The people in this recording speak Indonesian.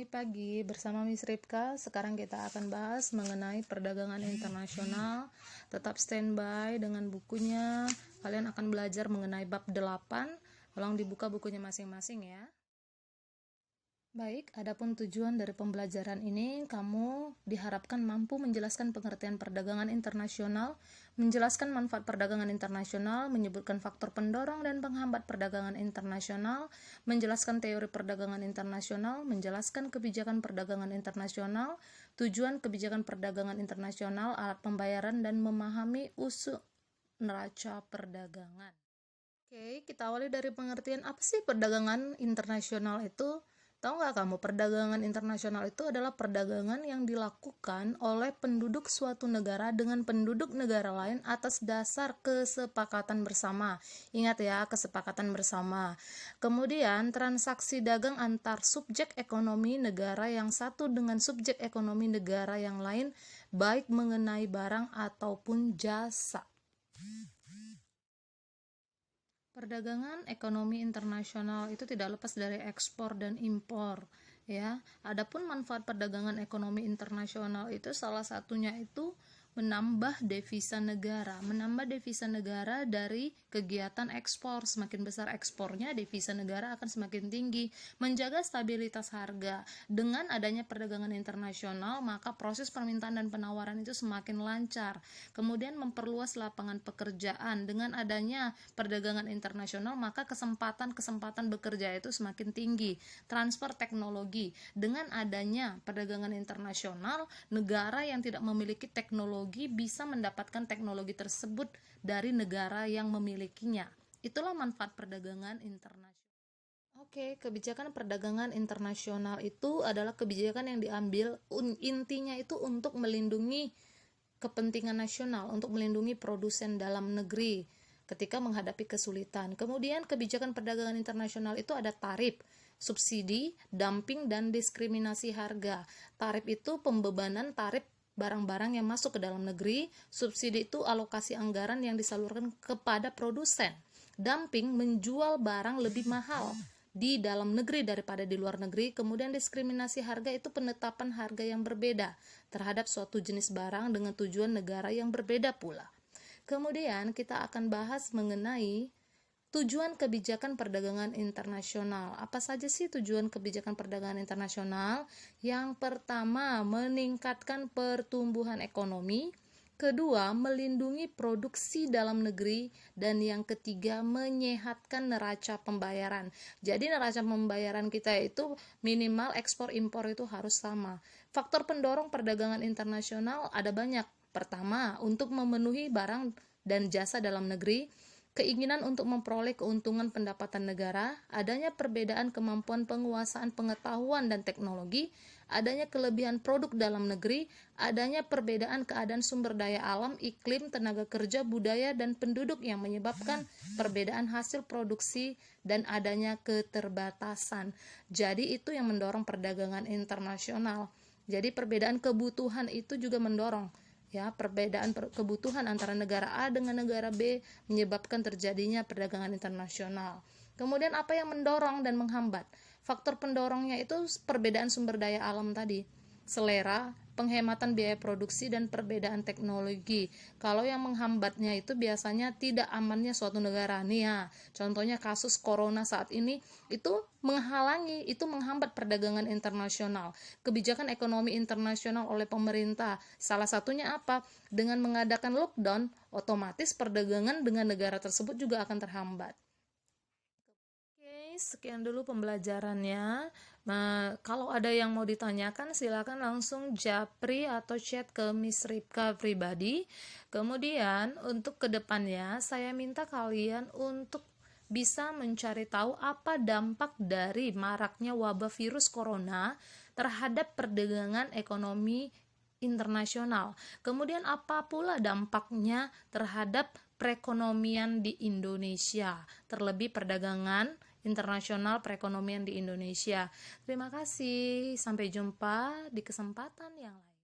pagi, bersama Miss Ripka. Sekarang kita akan bahas mengenai perdagangan internasional. Tetap standby dengan bukunya. Kalian akan belajar mengenai bab 8. Tolong dibuka bukunya masing-masing ya. Baik, adapun tujuan dari pembelajaran ini, kamu diharapkan mampu menjelaskan pengertian perdagangan internasional, menjelaskan manfaat perdagangan internasional, menyebutkan faktor pendorong dan penghambat perdagangan internasional, menjelaskan teori perdagangan internasional, menjelaskan kebijakan perdagangan internasional, tujuan kebijakan perdagangan internasional, alat pembayaran, dan memahami usul neraca perdagangan. Oke, kita awali dari pengertian apa sih perdagangan internasional itu? Tahu nggak kamu, perdagangan internasional itu adalah perdagangan yang dilakukan oleh penduduk suatu negara dengan penduduk negara lain atas dasar kesepakatan bersama. Ingat ya, kesepakatan bersama. Kemudian, transaksi dagang antar subjek ekonomi negara yang satu dengan subjek ekonomi negara yang lain, baik mengenai barang ataupun jasa. Perdagangan ekonomi internasional itu tidak lepas dari ekspor dan impor, ya. Adapun manfaat perdagangan ekonomi internasional itu salah satunya itu menambah devisa negara dari kegiatan ekspor. Semakin besar ekspornya, devisa negara akan semakin tinggi, menjaga stabilitas harga. Dengan adanya perdagangan internasional, maka proses permintaan dan penawaran itu semakin lancar. Kemudian memperluas lapangan pekerjaan. Dengan adanya perdagangan internasional, maka kesempatan bekerja itu semakin tinggi. Transfer teknologi. Dengan adanya perdagangan internasional, negara yang tidak memiliki teknologi bisa mendapatkan teknologi tersebut dari negara yang memilikinya. Itulah manfaat perdagangan internasional. Oke, kebijakan perdagangan internasional itu adalah kebijakan yang diambil intinya itu untuk melindungi kepentingan nasional, untuk melindungi produsen dalam negeri ketika menghadapi kesulitan. Kemudian kebijakan perdagangan internasional itu ada tarif, subsidi, dumping, dan diskriminasi harga. Tarif itu pembebanan tarif barang-barang yang masuk ke dalam negeri. Subsidi itu alokasi anggaran yang disalurkan kepada produsen. Dumping menjual barang lebih mahal di dalam negeri daripada di luar negeri. Kemudian diskriminasi harga itu penetapan harga yang berbeda terhadap suatu jenis barang dengan tujuan negara yang berbeda pula. Kemudian kita akan bahas mengenai tujuan kebijakan perdagangan internasional. Apa saja sih tujuan kebijakan perdagangan internasional? Yang pertama, meningkatkan pertumbuhan ekonomi. Kedua, melindungi produksi dalam negeri. Dan yang ketiga, menyehatkan neraca pembayaran. Jadi neraca pembayaran kita itu minimal ekspor impor itu harus sama. Faktor pendorong perdagangan internasional ada banyak. Pertama, untuk memenuhi barang dan jasa dalam negeri. Keinginan untuk memperoleh keuntungan pendapatan negara, adanya perbedaan kemampuan penguasaan pengetahuan dan teknologi, adanya kelebihan produk dalam negeri, adanya perbedaan keadaan sumber daya alam, iklim, tenaga kerja, budaya, dan penduduk yang menyebabkan perbedaan hasil produksi dan adanya keterbatasan. Jadi itu yang mendorong perdagangan internasional. Jadi perbedaan kebutuhan itu juga mendorong, ya, perbedaan kebutuhan antara negara A dengan negara B menyebabkan terjadinya perdagangan internasional. Kemudian apa yang mendorong dan menghambat? Faktor pendorongnya itu perbedaan sumber daya alam tadi, selera, penghematan biaya produksi, dan perbedaan teknologi. Kalau yang menghambatnya itu biasanya tidak amannya suatu negara. Nih ya, contohnya kasus corona saat ini itu menghambat perdagangan internasional. Kebijakan ekonomi internasional oleh pemerintah, salah satunya apa? Dengan mengadakan lockdown, otomatis perdagangan dengan negara tersebut juga akan terhambat. Sekian dulu pembelajarannya. Nah, kalau ada yang mau ditanyakan silakan langsung japri atau chat ke Miss Ripka pribadi. Kemudian untuk kedepannya saya minta kalian untuk bisa mencari tahu apa dampak dari maraknya wabah virus corona terhadap perdagangan ekonomi internasional. Kemudian apa pula dampaknya terhadap perekonomian di Indonesia, terlebih perdagangan internasional perekonomian di Indonesia. Terima kasih, sampai jumpa di kesempatan yang lain.